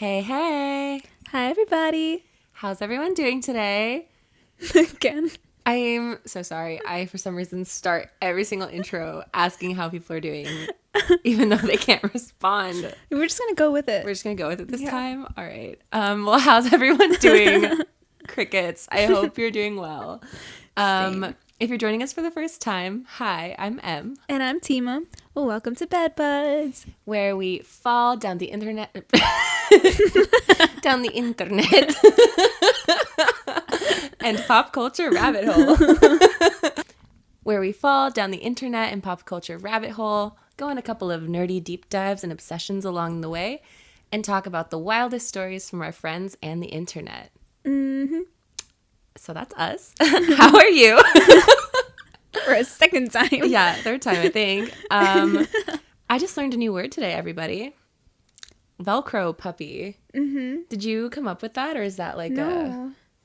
Hey, hey. Hi, everybody. How's everyone doing today? Again. I'm so sorry. I, for some reason, start every single intro asking how people are doing, even though they can't respond. We're just going to go with it. We're just going to go with it this time? All right. Well, how's everyone doing? Crickets. I hope you're doing well. Same. If you're joining us for the first time, hi, I'm Em. And I'm Tima. Well, welcome to Bed Buds. Where we fall down the internet. Down the internet. And pop culture rabbit hole. Where we fall down the internet and pop culture rabbit hole, go on a couple of nerdy deep dives and obsessions along the way, and talk about the wildest stories from our friends and the internet. Mm-hmm. So that's us. How are you? For a second time. Yeah, third time, I think. I just learned a new word today, everybody. Velcro puppy. Mm-hmm. Did you come up with that, or is that like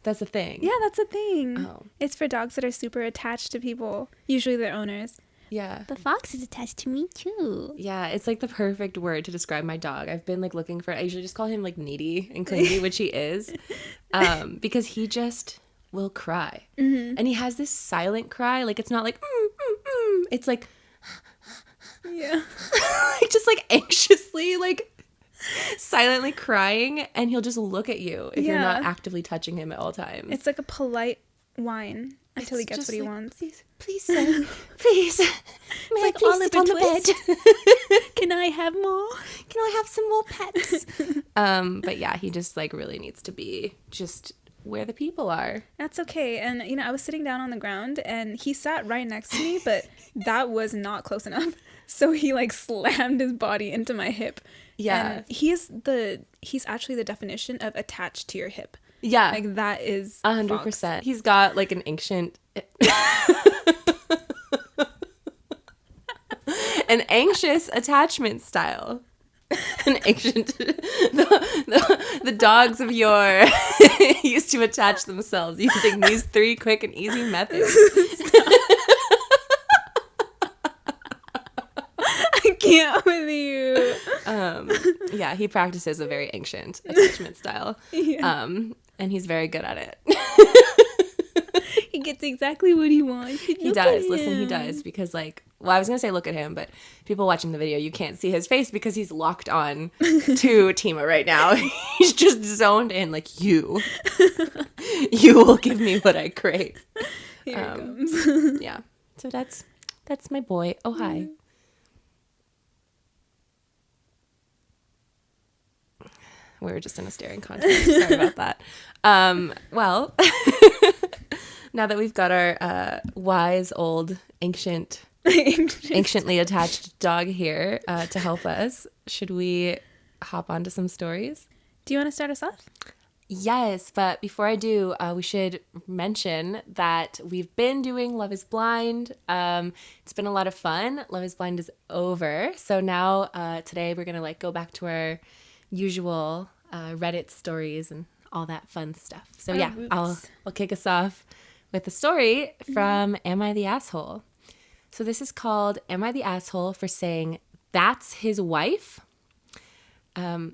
that's a thing? Yeah, that's a thing. Oh. It's for dogs that are super attached to people, usually their owners. Yeah. The fox is attached to me, too. Yeah, it's like the perfect word to describe my dog. I've been like looking for, I usually just call him like needy and clingy, which he is, because he just will cry. Mm-hmm. And he has this silent cry. Like, it's not like, it's like, Yeah. just like anxiously, like silently crying. And he'll just look at you if you're not actively touching him at all times. It's like a polite whine until he It's gets just what he like, wants. Please, sir, please. May I like please sit on the bed? Can I have more? Can I have some more pets? But yeah, he just like really needs to be just where the people are. That's okay. And, I was sitting down on the ground and he sat right next to me, but that was not close enough. So he like slammed his body into my hip. Yeah. And he's actually the definition of attached to your hip. Yeah. Like that is 100%. He's got like an ancient an anxious attachment style. An ancient the dogs of yore used to attach themselves using these 3 quick and easy methods. I can't with you. Yeah, he practices a very ancient attachment style. Yeah. And he's very good at it. He gets exactly what he wants. He does. Listen, he does. Because I was going to say look at him, but people watching the video, you can't see his face because he's locked on to Tima right now. He's just zoned in like, you will give me what I crave. Here it comes. Yeah. So that's my boy. Oh, hi. We were just in a staring contest. Sorry about that. Well, now that we've got our wise old anciently attached dog here to help us, should we hop onto some stories? Do you want to start us off? Yes, but before I do, we should mention that we've been doing Love is Blind. It's been a lot of fun. Love is Blind is over. So now today we're going to go back to our usual Reddit stories and all that fun stuff. So Our yeah, roots. I'll kick us off with a story from Am I the Asshole? So this is called Am I the Asshole for Saying That's His Wife? I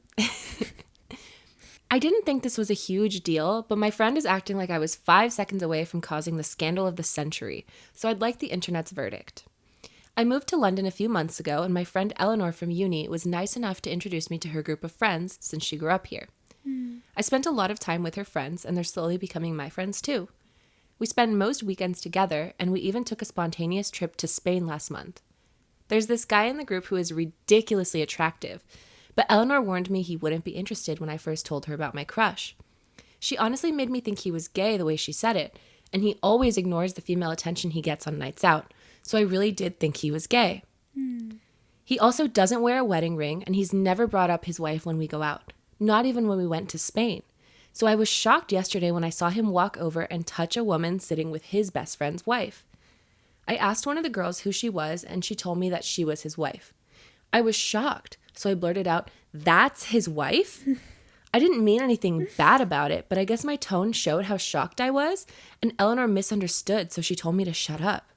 didn't think this was a huge deal, but my friend is acting like I was 5 seconds away from causing the scandal of the century, so I'd like the internet's verdict. I moved to London a few months ago, and my friend Eleanor from uni was nice enough to introduce me to her group of friends since she grew up here. I spent a lot of time with her friends, and they're slowly becoming my friends too. We spend most weekends together, and we even took a spontaneous trip to Spain last month. There's this guy in the group who is ridiculously attractive, but Eleanor warned me he wouldn't be interested when I first told her about my crush. She honestly made me think he was gay the way she said it, and he always ignores the female attention he gets on nights out, so I really did think he was gay. He also doesn't wear a wedding ring, and he's never brought up his wife when we go out, not even when we went to Spain. So I was shocked yesterday when I saw him walk over and touch a woman sitting with his best friend's wife. I asked one of the girls who she was, and she told me that she was his wife. I was shocked, so I blurted out, "That's his wife?" I didn't mean anything bad about it, but I guess my tone showed how shocked I was, and Eleanor misunderstood, so she told me to shut up.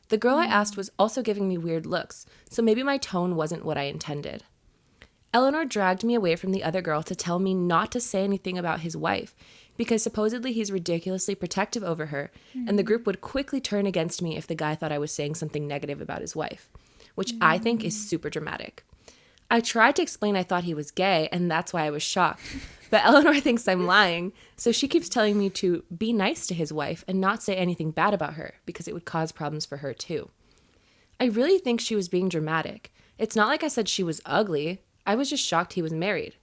The girl I asked was also giving me weird looks, so maybe my tone wasn't what I intended. Eleanor dragged me away from the other girl to tell me not to say anything about his wife because supposedly he's ridiculously protective over her, and the group would quickly turn against me if the guy thought I was saying something negative about his wife, which I think is super dramatic. I tried to explain I thought he was gay, and that's why I was shocked. But Eleanor thinks I'm lying, so she keeps telling me to be nice to his wife and not say anything bad about her because it would cause problems for her too. I really think she was being dramatic. It's not like I said she was ugly. I was just shocked he was married.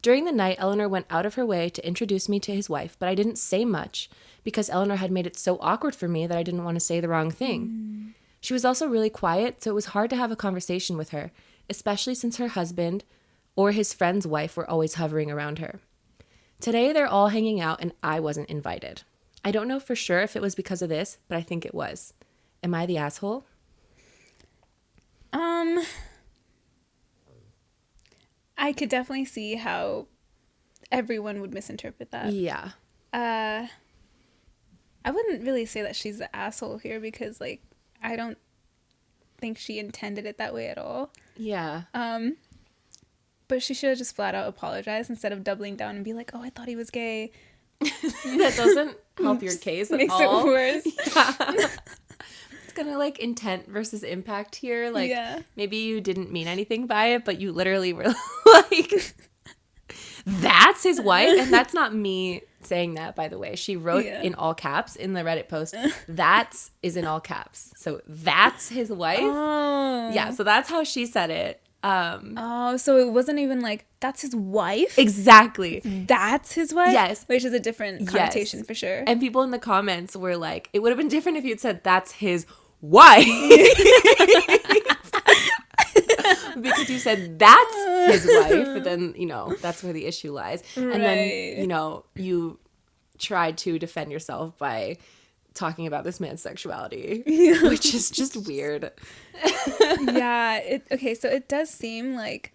During the night, Eleanor went out of her way to introduce me to his wife, but I didn't say much because Eleanor had made it so awkward for me that I didn't want to say the wrong thing. She was also really quiet, so it was hard to have a conversation with her, especially since her husband or his friend's wife were always hovering around her. Today, they're all hanging out and I wasn't invited. I don't know for sure if it was because of this, but I think it was. Am I the asshole? I could definitely see how everyone would misinterpret that. Yeah. I wouldn't really say that she's the asshole here because, like, I don't think she intended it that way at all. Yeah. But she should have just flat out apologized instead of doubling down and be like, oh, I thought he was gay. That doesn't help your case at all. Makes it worse. Yeah. It's kind of like intent versus impact here. Like, maybe you didn't mean anything by it, but you literally were like, that's his wife. And that's not me saying that, by the way. She wrote in all caps in the Reddit post, that's is in all caps. So that's his wife. Oh. Yeah, so that's how she said it. So it wasn't even like, that's his wife? Exactly. That's his wife? Yes. Which is a different connotation for sure. And people in the comments were like, it would have been different if you'd said, that's his wife. Because you said, that's his wife. But then, that's where the issue lies. Right. And then, you tried to defend yourself by talking about this man's sexuality, which is just weird. Okay, so it does seem like,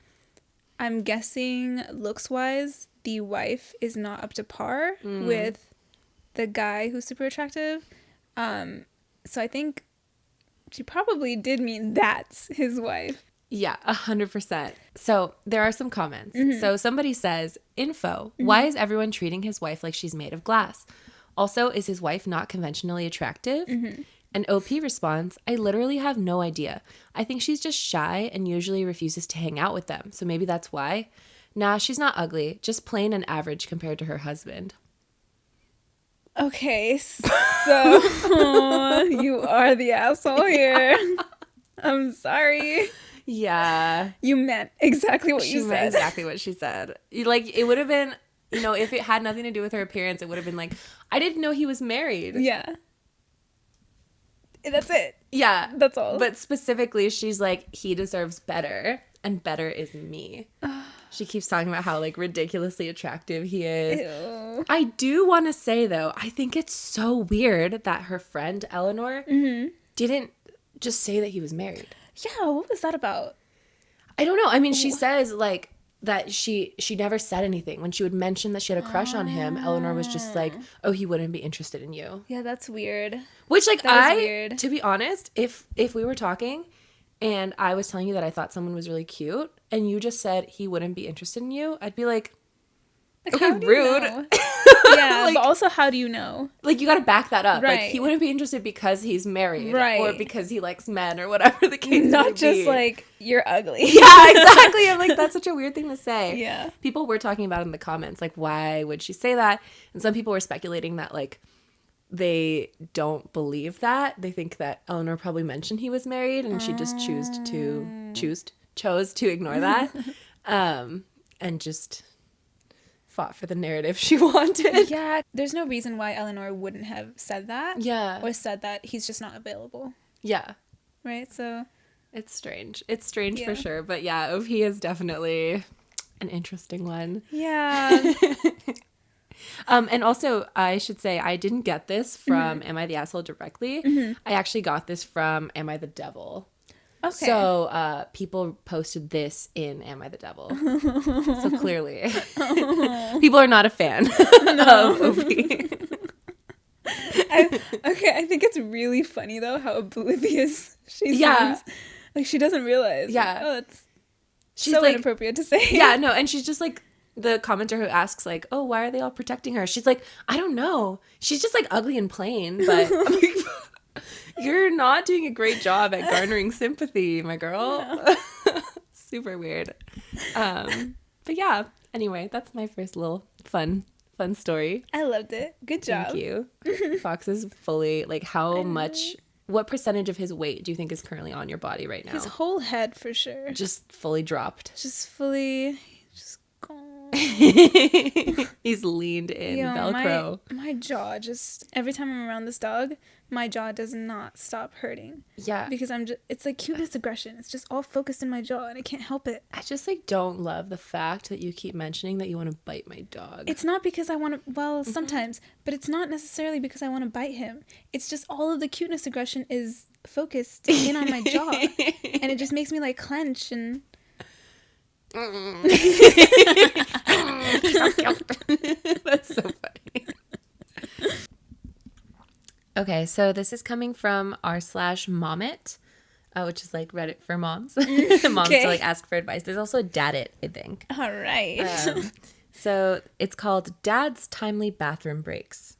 I'm guessing looks wise, the wife is not up to par with the guy who's super attractive. So I think she probably did mean that's his wife. Yeah, 100%. So there are some comments. So somebody says, info, why is everyone treating his wife like she's made of glass? Also, is his wife not conventionally attractive? And OP responds, I literally have no idea. I think she's just shy and usually refuses to hang out with them. So maybe that's why. Nah, she's not ugly. Just plain and average compared to her husband. Okay, so you are the asshole here. I'm sorry. Yeah. You meant exactly what you said. She meant exactly what she said. Like, it would have been, if it had nothing to do with her appearance, it would have been like, I didn't know he was married. Yeah. That's it. Yeah. That's all. But specifically, she's like, he deserves better, and better is me. She keeps talking about how, like, ridiculously attractive he is. Ew. I do want to say, though, I think it's so weird that her friend, Eleanor, didn't just say that he was married. Yeah, what was that about? I don't know. I mean, she says, like, that she never said anything. When she would mention that she had a crush on him, Eleanor was just like, oh, he wouldn't be interested in you. Yeah, that's weird. Which, like, weird. To be honest, if we were talking and I was telling you that I thought someone was really cute and you just said he wouldn't be interested in you, I'd be like okay, rude. Yeah, like, but also, how do you know? Like, you gotta back that up. Right. Like, he wouldn't be interested because he's married. Right. Or because he likes men or whatever the case may be. Not just, like, you're ugly. Yeah, exactly. I'm like, that's such a weird thing to say. Yeah. People were talking about it in the comments, like, why would she say that? And some people were speculating that, like, they don't believe that. They think that Eleanor probably mentioned he was married and she just chose to ignore that. And just fought for the narrative she wanted. Yeah, there's no reason why Eleanor wouldn't have said that. Yeah. Or said that he's just not available. Yeah. Right, so... It's strange. It's strange for sure. But yeah, OP is definitely an interesting one. Yeah. And also, I should say, I didn't get this from Am I the Asshole directly. I actually got this from Am I the Devil. Okay. So people posted this in Am I the Devil. So clearly, people are not a fan of OP. I think it's really funny, though, how oblivious she seems. Like, she doesn't realize. Yeah. Like, oh, She's so like, inappropriate to say. Yeah, no, and she's just like the commenter who asks like, "Oh, why are they all protecting her?" She's like, "I don't know. She's just like ugly and plain." But I'm like, you're not doing a great job at garnering sympathy, my girl. No. Super weird. But yeah. Anyway, that's my first little fun story. I loved it. Good job. Thank you. Fox is fully like, how much? What percentage of his weight do you think is currently on your body right now? His whole head, for sure. Just fully dropped. Just fully, just gone. He's leaned in. Yo, velcro. My jaw just, every time I'm around this dog, my jaw does not stop hurting. Yeah. Because it's like cuteness aggression. It's just all focused in my jaw and I can't help it. I just like don't love the fact that you keep mentioning that you want to bite my dog. It's not because I want to, well, sometimes, but it's not necessarily because I want to bite him. It's just all of the cuteness aggression is focused in on my jaw. And it just makes me like clench and... That's so funny. Okay, so this is coming from r/momit, which is like Reddit for moms. Moms to like ask for advice. There's also a Daddit, I think. All right. So it's called Dad's Timely Bathroom Breaks.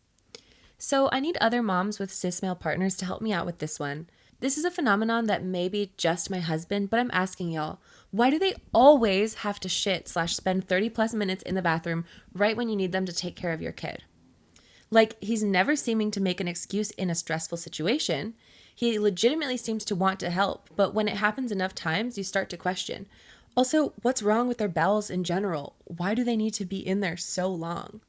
So I need other moms with cis male partners to help me out with this one. This is a phenomenon that may be just my husband, but I'm asking y'all, why do they always have to shit/spend 30 plus minutes in the bathroom right when you need them to take care of your kid? Like, he's never seeming to make an excuse in a stressful situation. He legitimately seems to want to help, but when it happens enough times, you start to question. Also, what's wrong with their bowels in general? Why do they need to be in there so long?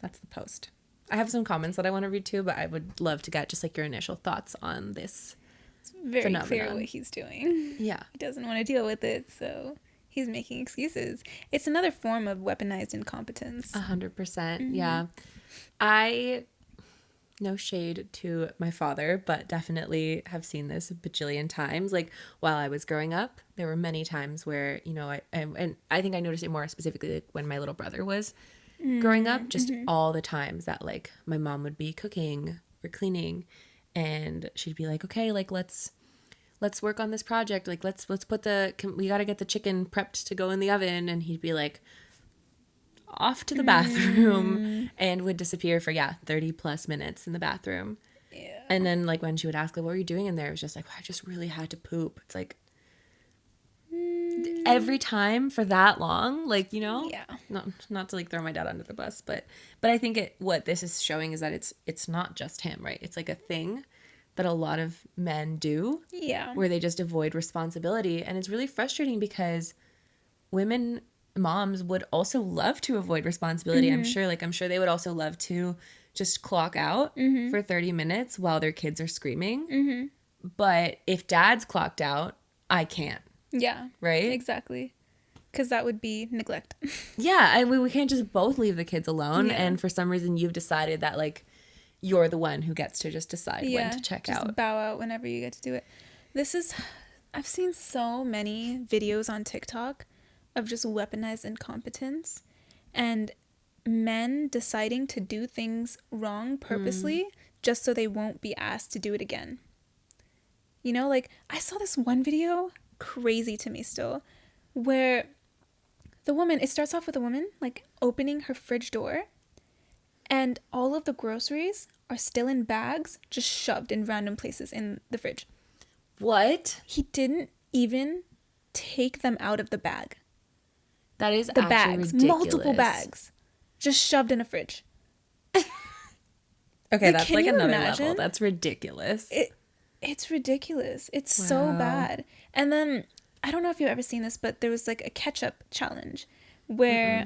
That's the post. I have some comments that I want to read too, but I would love to get just like your initial thoughts on this. It's very phenomenon. Clear what he's doing. Yeah. He doesn't want to deal with it, so he's making excuses. It's another form of weaponized incompetence. 100%. Yeah. No shade to my father, but definitely have seen this a bajillion times. Like, while I was growing up, there were many times where, you know, and I think I noticed it more specifically like when my little brother was growing up, just all the times that like my mom would be cooking or cleaning and she'd be like, okay, like let's work on this project. Like let's put we got to get the chicken prepped to go in the oven. And he'd be like off to the bathroom and would disappear for 30 plus minutes in the bathroom. Yeah. And then like when she would ask like, what were you doing in there? It was just like, I just really had to poop. It's like every time for that long, like, you know, not to like throw my dad under the bus, but I think what this is showing is that it's not just him, right? It's like a thing that a lot of men do, where they just avoid responsibility. And it's really frustrating because moms would also love to avoid responsibility. I'm sure they would also love to just clock out for 30 minutes while their kids are screaming. But if dad's clocked out, I can't. Yeah. Right? Exactly. Because that would be neglect. Yeah. And we can't just both leave the kids alone. Yeah. And for some reason you've decided that like you're the one who gets to just decide when to check out. Just bow out whenever you get to do it. I've seen so many videos on TikTok of just weaponized incompetence and men deciding to do things wrong purposely just so they won't be asked to do it again. You know, like I saw this one video, crazy to me still, where it starts off with a woman like opening her fridge door and all of the groceries are still in bags just shoved in random places in the fridge. What? He didn't even take them out of the bag. That is the bags, ridiculous. Multiple bags, just shoved in a fridge. Okay, that's like another level. That's ridiculous. It's ridiculous. It's so bad. And then I don't know if you've ever seen this, but there was like a ketchup challenge where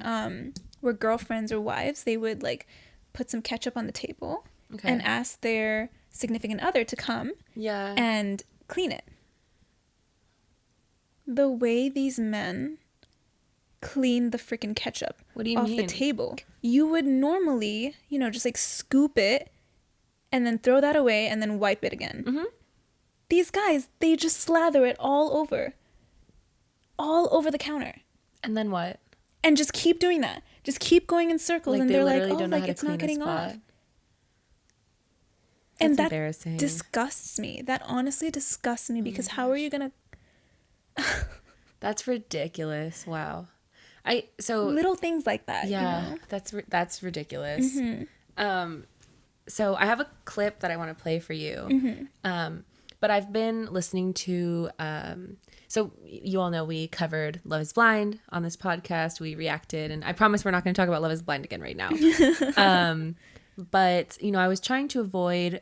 girlfriends or wives, they would like put some ketchup on the table and ask their significant other to come and clean it. The way these men clean the freaking ketchup off the table. You would normally, you know, just like scoop it and then throw that away and then wipe it again. These guys, they just slather it all over the counter. And then what? And just keep doing that. Just keep going in circles. Like, and they're like, oh, like it's not getting off. And that disgusts me. That honestly disgusts me because how are you going to... That's ridiculous. Wow. So Little things like that. yeah, You know? that's ridiculous. So I have a clip that I want to play for you. But I've been listening to, so you all know we covered Love is Blind on this podcast. We reacted, and I promise we're not going to talk about Love is Blind again right now. But, you know, I was trying to avoid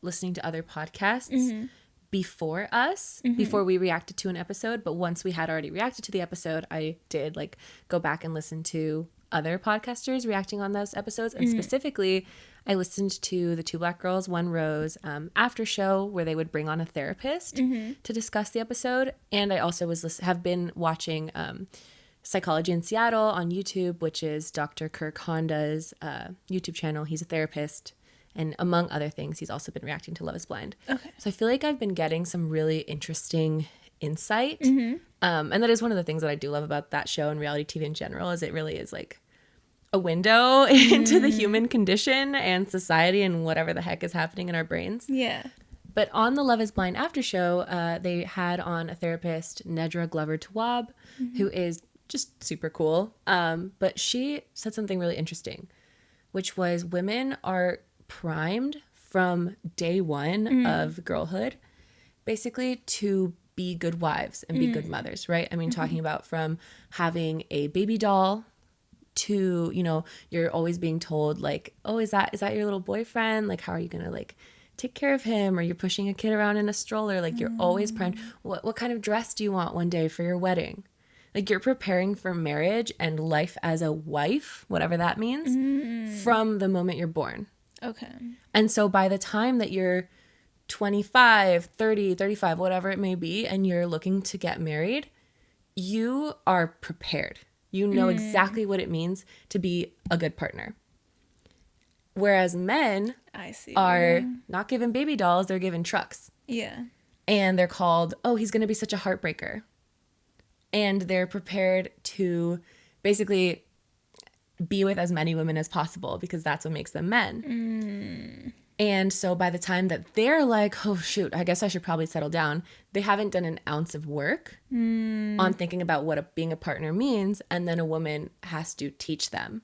listening to other podcasts before us, before we reacted to an episode. But once we had already reacted to the episode, I did like go back and listen to other podcasters reacting on those episodes. And specifically, I listened to the Two Black Girls, One Rose after show where they would bring on a therapist to discuss the episode. And I also have been watching Psychology in Seattle on YouTube, which is Dr. Kirk Honda's YouTube channel. He's a therapist. And among other things, he's also been reacting to Love is Blind. Okay. So I feel like I've been getting some really interesting insight. And that is one of the things that I do love about that show and reality TV in general, is it really is like a window into the human condition and society and whatever the heck is happening in our brains. Yeah. But on the Love is Blind after show, they had on a therapist, Nedra Glover Tawwab, who is just super cool. But she said something really interesting, which was women are primed from day one of girlhood, basically, to be good wives and be good mothers, right? I mean, talking about from having a baby doll to, you know, you're always being told like, oh, is that your little boyfriend? Like, how are you going to like take care of him? Or you're pushing a kid around in a stroller. Like, you're always primed. What kind of dress do you want one day for your wedding? Like, you're preparing for marriage and life as a wife, whatever that means, from the moment you're born. Okay. And so by the time that you're 25, 30, 35, whatever it may be, and you're looking to get married, you are prepared. You know exactly what it means to be a good partner. Whereas men are not given baby dolls, they're given trucks. Yeah. And they're called, oh, he's going to be such a heartbreaker. And they're prepared to basically be with as many women as possible because that's what makes them men. And so by the time that they're like, oh, shoot, I guess I should probably settle down, they haven't done an ounce of work on thinking about what being a partner means. And then a woman has to teach them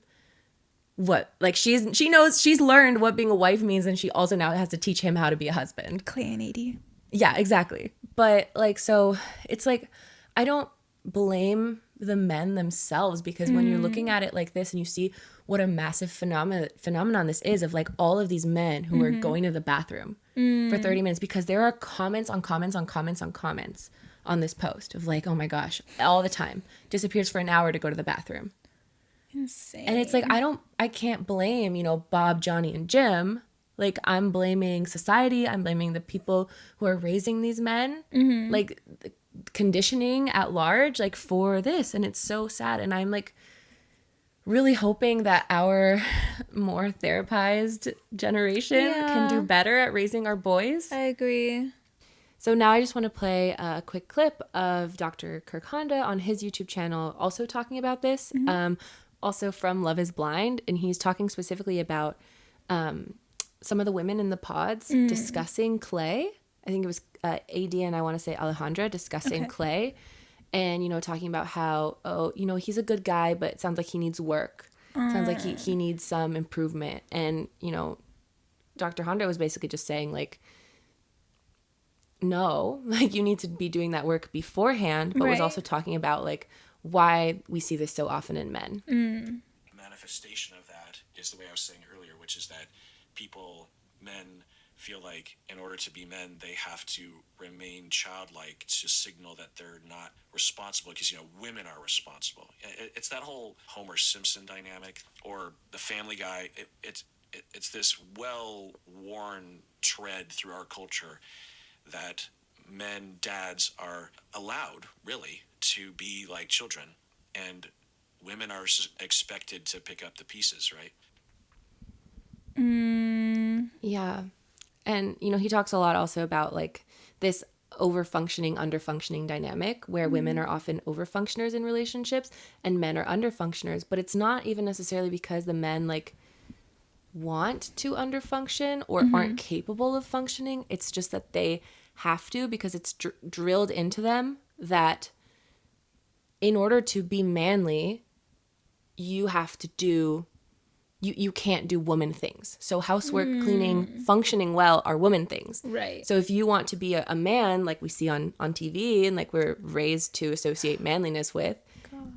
what, like, she knows, she's learned what being a wife means. And she also now has to teach him how to be a husband. Clay and AD. Yeah, exactly. But like, so it's like, I don't blame the men themselves, because when you're looking at it like this and you see what a massive phenomenon this is, of like all of these men who are going to the bathroom for 30 minutes because there are comments on comments on comments on comments on this post of like, oh my gosh, all the time, disappears for an hour to go to the bathroom. Insane. And it's like, I can't blame, you know, Bob, Johnny, and Jim. Like, I'm blaming society. I'm blaming the people who are raising these men. Like, conditioning at large, like, for this. And it's so sad. And I'm like really hoping that our more therapized generation can do better at raising our boys. I agree. So now I just want to play a quick clip of Dr. Kirk Honda on his YouTube channel also talking about this, also from Love is Blind. And he's talking specifically about some of the women in the pods discussing Clay. I think it was AD and I want to say Alejandra discussing Clay, and, you know, talking about how, oh, you know, he's a good guy, but it sounds like he needs work. Sounds like he needs some improvement. And, you know, Dr. Honda was basically just saying, like, no, like, you need to be doing that work beforehand, but was also talking about, like, why we see this so often in men. Manifestation of that is the way I was saying earlier, which is that men feel like in order to be men, they have to remain childlike to signal that they're not responsible, because, you know, women are responsible. It's that whole Homer Simpson dynamic, or the Family Guy. It's this well-worn thread through our culture that dads are allowed, really, to be like children, and women are expected to pick up the pieces, right? Yeah. And, you know, he talks a lot also about, like, this over-functioning, under-functioning dynamic where women are often over-functioners in relationships and men are under-functioners. But it's not even necessarily because the men, like, want to under-function or aren't capable of functioning. It's just that they have to, because it's drilled into them that in order to be manly, you have to do, you can't do woman things. So housework, cleaning, functioning well are woman things. Right. So if you want to be a man, like we see on TV and like we're raised to associate manliness with,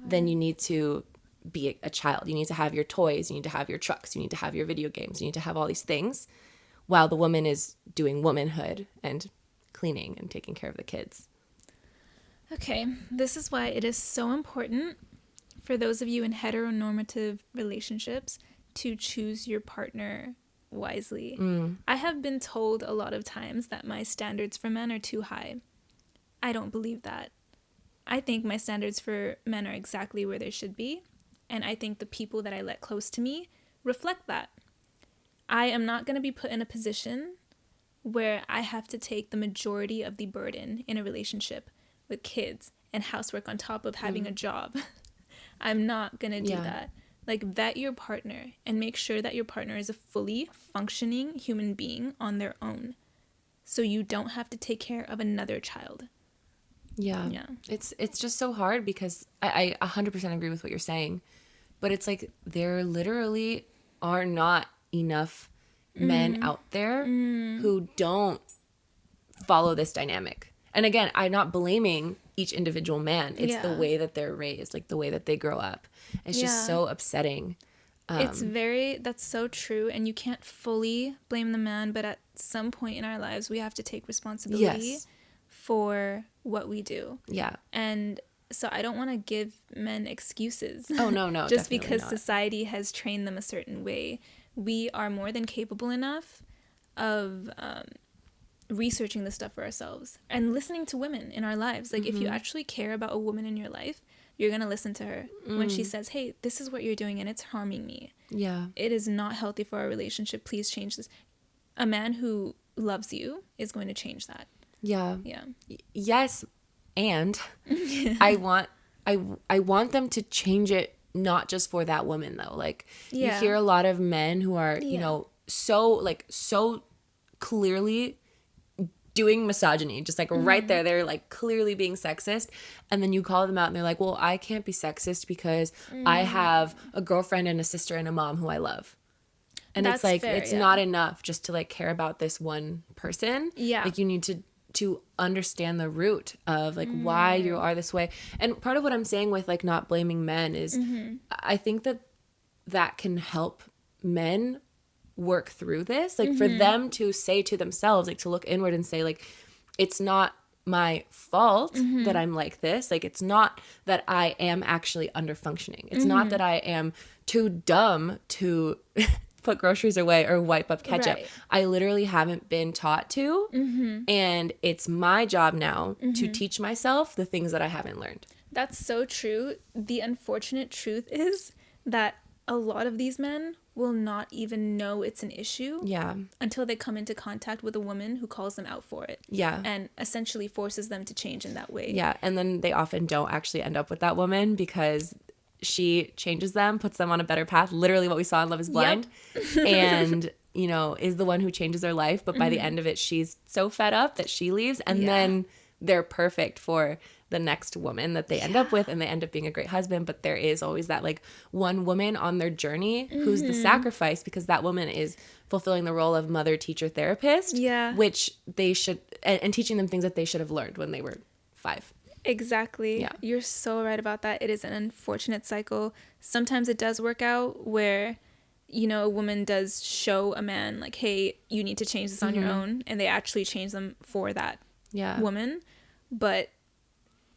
then you need to be a child. You need to have your toys. You need to have your trucks. You need to have your video games. You need to have all these things while the woman is doing womanhood and cleaning and taking care of the kids. Okay, this is why it is so important for those of you in heteronormative relationships to choose your partner wisely. I have been told a lot of times that my standards for men are too high. I don't believe that. I think my standards for men are exactly where they should be, and I think the people that I let close to me reflect that. I am not going to be put in a position where I have to take the majority of the burden in a relationship with kids and housework on top of having a job. I'm not going to do that. Like, vet your partner and make sure that your partner is a fully functioning human being on their own, so you don't have to take care of another child. Yeah. It's just so hard because I 100% agree with what you're saying, but it's like there literally are not enough men out there who don't follow this dynamic. And again, I'm not blaming each individual man. It's the way that they're raised, like the way that they grow up. It's just so upsetting. That's so true. And you can't fully blame the man, but at some point in our lives, we have to take responsibility for what we do. Yeah. And so I don't want to give men excuses. Oh, no. Just because society has trained them a certain way. We are more than capable enough of researching this stuff for ourselves and listening to women in our lives. Like, if you actually care about a woman in your life, you're going to listen to her when she says, hey, this is what you're doing and it's harming me. Yeah. It is not healthy for our relationship. Please change this. A man who loves you is going to change that. Yeah. Yeah. Yes. And I want them to change it, not just for that woman though. Like, you hear a lot of men who are, you know, so clearly doing misogyny, just like right there, they're like clearly being sexist, and then you call them out and they're like, well, I can't be sexist because I have a girlfriend and a sister and a mom who I love. And that's, it's like fair, it's not enough just to like care about this one person. Like, you need to understand the root of like why you are this way. And part of what I'm saying with like not blaming men is I think that can help men work through this, like for them to say to themselves, like to look inward and say like, it's not my fault that I'm like this. Like, it's not that I am actually under functioning. It's not that I am too dumb to put groceries away or wipe up ketchup. I literally haven't been taught to, and it's my job now to teach myself the things that I haven't learned. That's so true. The unfortunate truth is that a lot of these men will not even know it's an issue until they come into contact with a woman who calls them out for it. And essentially forces them to change in that way. And then they often don't actually end up with that woman because she changes them, puts them on a better path, literally what we saw in Love is Blind, and, you know, is the one who changes their life. But by the end of it, she's so fed up that she leaves, and then they're perfect for the next woman that they end up with, and they end up being a great husband. But there is always that like one woman on their journey who's the sacrifice, because that woman is fulfilling the role of mother, teacher, therapist, which they should, and teaching them things that they should have learned when they were 5. Exactly. You're so right about that. It is an unfortunate cycle. Sometimes it does work out where, you know, a woman does show a man like, hey, you need to change this on your own, and they actually change them for that woman. But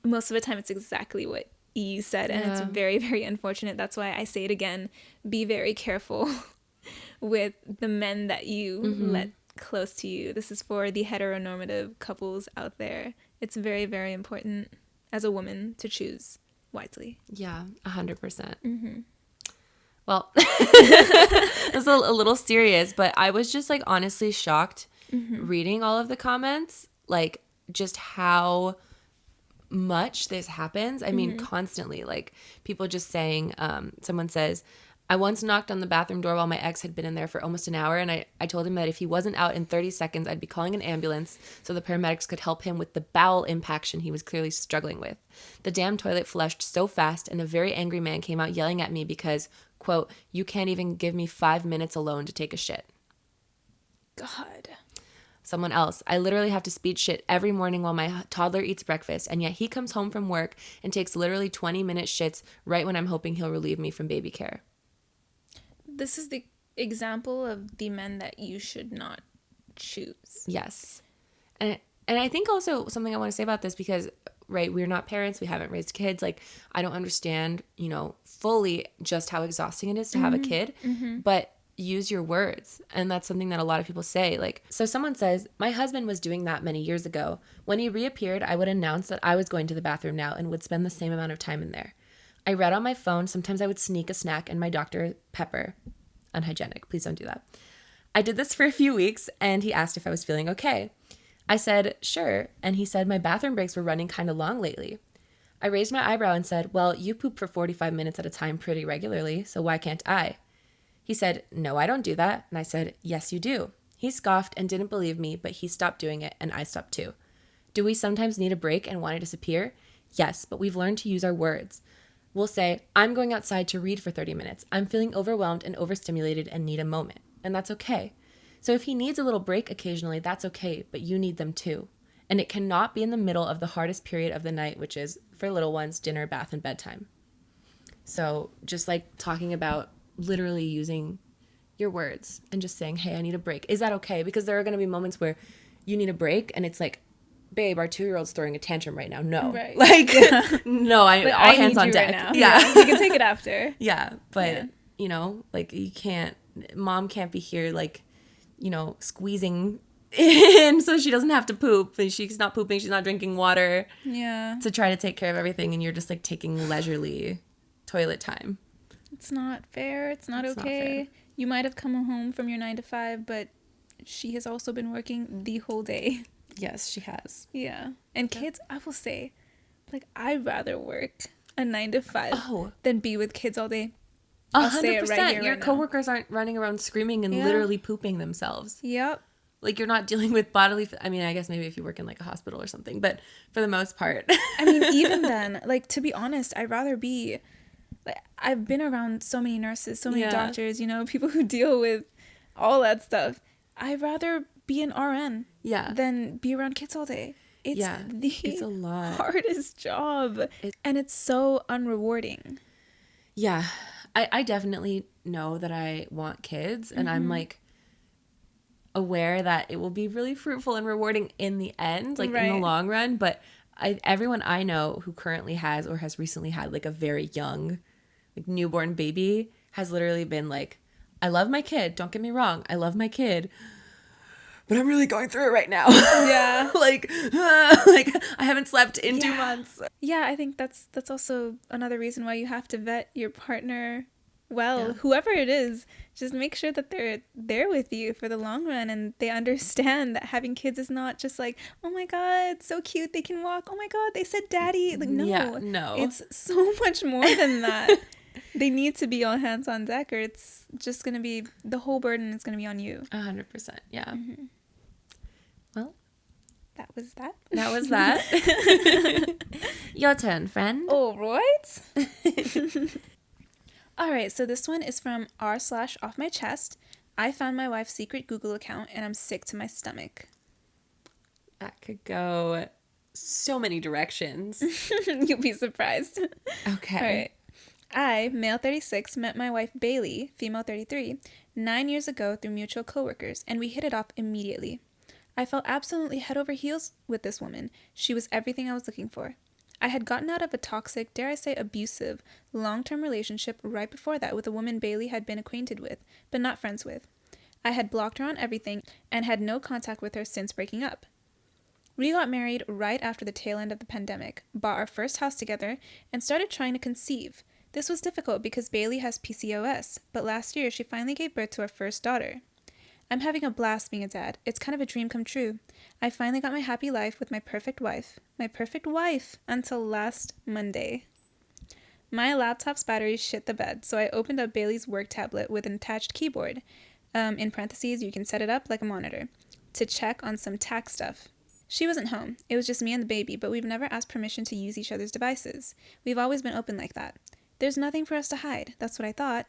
most of the time it's exactly what you said, and it's very, very unfortunate. That's why I say it again, be very careful with the men that you let close to you. This is for the heteronormative couples out there. It's very, very important as a woman to choose wisely. 100%. Well, it's a little serious, but I was just like honestly shocked reading all of the comments, like just how much this happens. I mean, constantly, like people just saying, someone says, I once knocked on the bathroom door while my ex had been in there for almost an hour, and I told him that if he wasn't out in 30 seconds, I'd be calling an ambulance so the paramedics could help him with the bowel impaction he was clearly struggling with. The damn toilet flushed so fast, and a very angry man came out yelling at me because, quote, you can't even give me 5 minutes alone to take a shit. God. Someone else, I literally have to speed shit every morning while my toddler eats breakfast, and yet he comes home from work and takes literally 20-minute shits right when I'm hoping he'll relieve me from baby care. This is the example of the men that you should not choose. Yes. And I think also something I want to say about this, because, right, we're not parents, we haven't raised kids. Like, I don't understand, fully just how exhausting it is to have a kid, but use your words. And that's something that a lot of people say. Like, so someone says, my husband was doing that many years ago. When he reappeared, I would announce that I was going to the bathroom now and would spend the same amount of time in there. I read on my phone. Sometimes I would sneak a snack and my Dr. Pepper. Unhygienic. Please don't do that. I did this for a few weeks, and he asked if I was feeling okay. I said, sure, and he said my bathroom breaks were running kind of long lately. I raised my eyebrow and said, well, you poop for 45 minutes at a time pretty regularly, so why can't I? He said, no, I don't do that, and I said, yes, you do. He scoffed and didn't believe me, but he stopped doing it, and I stopped too. Do we sometimes need a break and want to disappear? Yes, but we've learned to use our words. We'll say, I'm going outside to read for 30 minutes. I'm feeling overwhelmed and overstimulated and need a moment. And that's okay. So if he needs a little break occasionally, that's okay, but you need them too. And it cannot be in the middle of the hardest period of the night, which is, for little ones, dinner, bath, and bedtime. So just like talking about literally using your words and just saying, hey, I need a break. Is that okay? Because there are going to be moments where you need a break and it's like, babe, our 2-year-old's throwing a tantrum right now. No. Right. Like, no, all hands on deck. Right now. Yeah. You can take it after. Yeah. But, like you can't, mom can't be here, like, squeezing in so she doesn't have to poop. And she's not pooping. She's not drinking water. Yeah. To try to take care of everything. And you're just like taking leisurely toilet time. It's not fair. It's not okay. Not fair. You might have come home from your 9 to 5, but she has also been working the whole day. Yes, she has. Yeah. And kids, I will say, like, I'd rather work a 9 to 5 than be with kids all day. 100%. Your coworkers aren't running around screaming and literally pooping themselves. Yep. Like, you're not dealing with bodily... I mean, I guess maybe if you work in, like, a hospital or something. But for the most part... I mean, even then, like, to be honest, I'd rather be... Like, I've been around so many nurses, so many doctors, people who deal with all that stuff. I'd rather be an RN than be around kids all day. It's a lot. Hardest job. And it's so unrewarding. Yeah. I definitely know that I want kids, and I'm like aware that it will be really fruitful and rewarding in the end, like in the long run. But everyone I know who currently has or has recently had like a very young, like newborn baby has literally been like, I love my kid. Don't get me wrong. I love my kid. But I'm really going through it right now. Yeah. like I haven't slept in 2 months. Yeah, I think that's also another reason why you have to vet your partner well. Whoever it is, just make sure that they're there with you for the long run and they understand that having kids is not just like, oh my God, so cute, they can walk. Oh my God, they said daddy. Like, no. Yeah, no. It's so much more than that. They need to be all hands on deck, or it's just going to be, the whole burden is going to be on you. 100%, yeah. Mm-hmm. Well, that was that. That was that. Your turn, friend. All right. All right, so this one is from r/off my chest. I found my wife's secret Google account and I'm sick to my stomach. That could go so many directions. You'll be surprised. Okay. All right. I, male 36, met my wife Bailey, female 33, 9 years ago through mutual coworkers, and we hit it off immediately. I fell absolutely head over heels with this woman. She was everything I was looking for. I had gotten out of a toxic, dare I say abusive, long-term relationship right before that with a woman Bailey had been acquainted with, but not friends with. I had blocked her on everything and had no contact with her since breaking up. We got married right after the tail end of the pandemic, bought our first house together, and started trying to conceive. This was difficult because Bailey has PCOS, but last year she finally gave birth to our first daughter. I'm having a blast being a dad. It's kind of a dream come true. I finally got my happy life with my perfect wife. My perfect wife until last Monday. My laptop's battery shit the bed, so I opened up Bailey's work tablet with an attached keyboard. In parentheses, you can set it up like a monitor, to check on some tax stuff. She wasn't home. It was just me and the baby, but we've never asked permission to use each other's devices. We've always been open like that. There's nothing for us to hide. That's what I thought.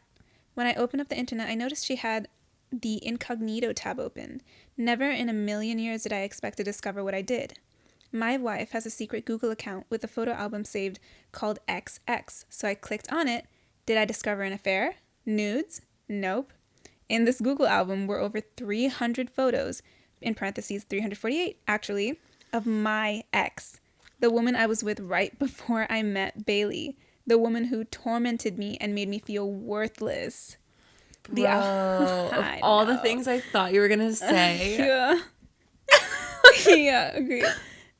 When I opened up the internet, I noticed she had the incognito tab open. Never in a million years did I expect to discover what I did. My wife has a secret Google account with a photo album saved called XX, so I clicked on it. Did I discover an affair? Nudes? Nope. In this Google album were over 300 photos, in parentheses 348 actually, of my ex, the woman I was with right before I met Bailey, the woman who tormented me and made me feel worthless. Bro, of all the things I thought you were going to say. Yeah. Yeah, okay.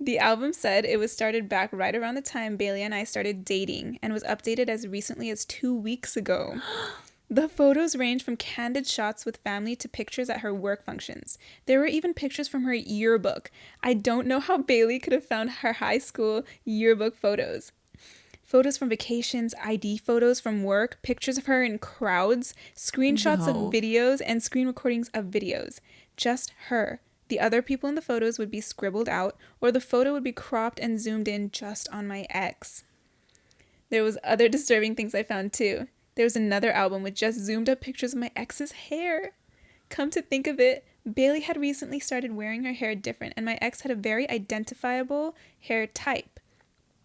The album said it was started back right around the time Bailey and I started dating and was updated as recently as 2 weeks ago. The photos range from candid shots with family to pictures at her work functions. There were even pictures from her yearbook. I don't know how Bailey could have found her high school yearbook photos. Photos from vacations, ID photos from work, pictures of her in crowds, screenshots of videos, and screen recordings of videos. Just her. The other people in the photos would be scribbled out, or the photo would be cropped and zoomed in just on my ex. There was other disturbing things I found too. There was another album with just zoomed up pictures of my ex's hair. Come to think of it, Bailey had recently started wearing her hair different, and my ex had a very identifiable hair type.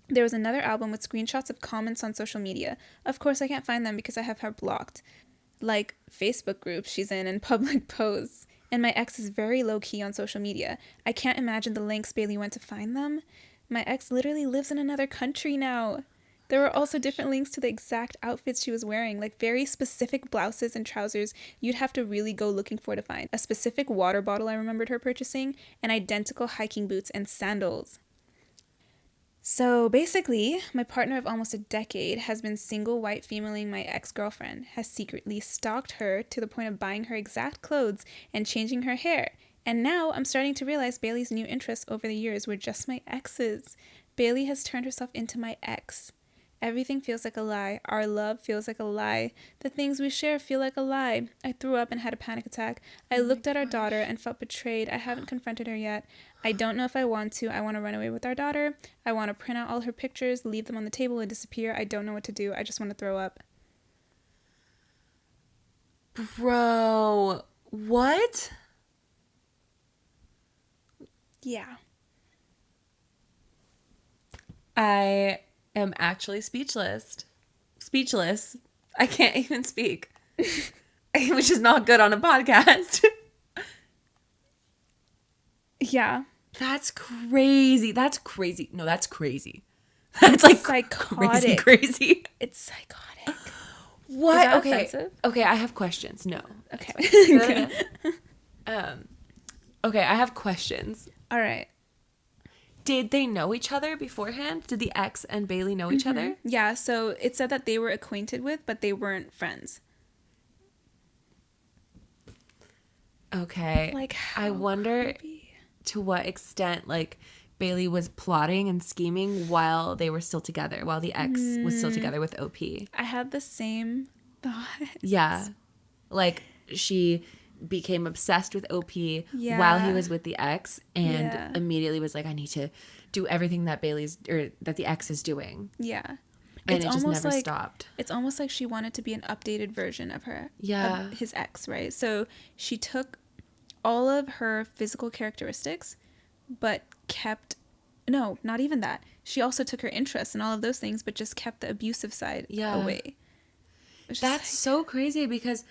There was another album with screenshots of comments on social media. Of course, I can't find them because I have her blocked. Like Facebook groups she's in and public posts. And my ex is very low-key on social media. I can't imagine the lengths Bailey went to find them. My ex literally lives in another country now. There were also different links to the exact outfits she was wearing, like very specific blouses and trousers you'd have to really go looking for to find. A specific water bottle I remembered her purchasing, and identical hiking boots and sandals. So basically, my partner of almost a decade has been single white femaling my ex-girlfriend, has secretly stalked her to the point of buying her exact clothes and changing her hair. And now I'm starting to realize Bailey's new interests over the years were just my ex's. Bailey has turned herself into my ex. Everything feels like a lie. Our love feels like a lie. The things we share feel like a lie. I threw up and had a panic attack. I looked at our daughter and felt betrayed. I haven't confronted her yet. I don't know if I want to. I want to run away with our daughter. I want to print out all her pictures, leave them on the table, and disappear. I don't know what to do. I just want to throw up. Bro, what? Yeah. I am actually speechless. I can't even speak. Which is not good on a podcast. Yeah. That's crazy. No, that's crazy. That's like psychotic. Crazy. It's psychotic. What? Is that Okay. offensive? Okay, I have questions. No. Okay. Okay, I have questions. All right. Did they know each other beforehand? Did the ex and Bailey know each other? Yeah, so it said that they were acquainted with, but they weren't friends. Okay. Like, how I wonder creepy. to what extent, like, Bailey was plotting and scheming while they were still together, while the ex was still together with OP. I had the same thought. Yeah. Like, she became obsessed with OP while he was with the ex and immediately was like, I need to do everything that that the ex is doing. Yeah. And it's it just never like, stopped. It's almost like she wanted to be an updated version of her. Yeah. Of his ex, right? So she took all of her physical characteristics, but kept... No, not even that. She also took her interests and all of those things, but just kept the abusive side away. That's so crazy because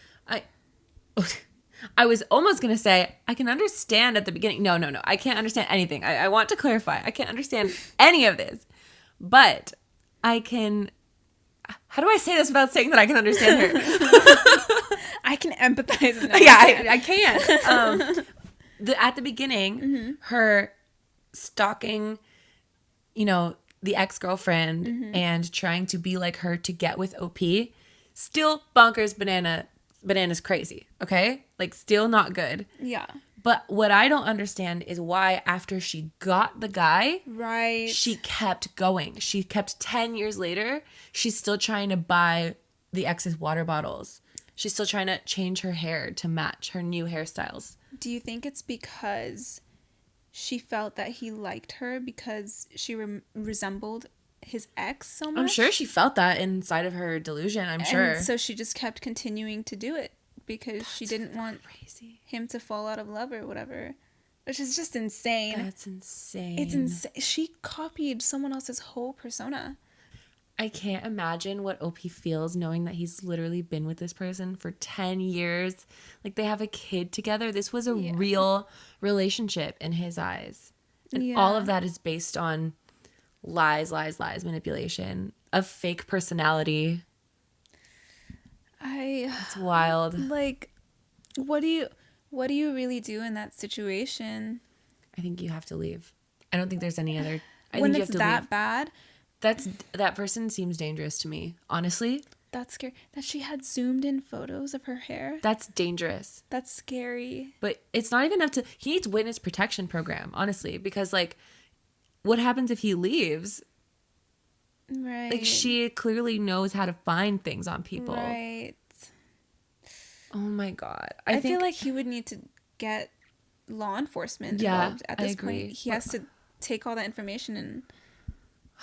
I was almost going to say, I can understand at the beginning. No. I can't understand anything. I want to clarify. I can't understand any of this. But I can... How do I say this without saying that I can understand her? I can empathize. No, yeah, I can. At the beginning, her stalking, the ex-girlfriend and trying to be like her to get with OP, still bonkers, bananas crazy, okay? Like, still not good. Yeah. But what I don't understand is why after she got the guy, Right. she kept going. She kept 10 years later, she's still trying to buy the ex's water bottles. She's still trying to change her hair to match her new hairstyles. Do you think it's because she felt that he liked her because she resembled his ex so much? I'm sure she felt that inside of her delusion, I'm sure. And so she just kept continuing to do it because she didn't want him to fall out of love or whatever. Which is just insane. That's insane. It's insane. She copied someone else's whole persona. I can't imagine what OP feels knowing that he's literally been with this person for 10 years. Like, they have a kid together. This was a real relationship in his eyes. And all of that is based on lies, manipulation, a fake personality. It's wild. Like, what do you really do in that situation? I think you have to leave. I don't think there's any other. When it's that bad? That person seems dangerous to me, honestly. That's scary. That she had zoomed in photos of her hair. That's dangerous. That's scary. But it's not even up to... He needs witness protection program, honestly. Because, like, what happens if he leaves? Right. Like, she clearly knows how to find things on people. Right. Oh, my God. I feel like he would need to get law enforcement involved at this point. He has to take all that information and...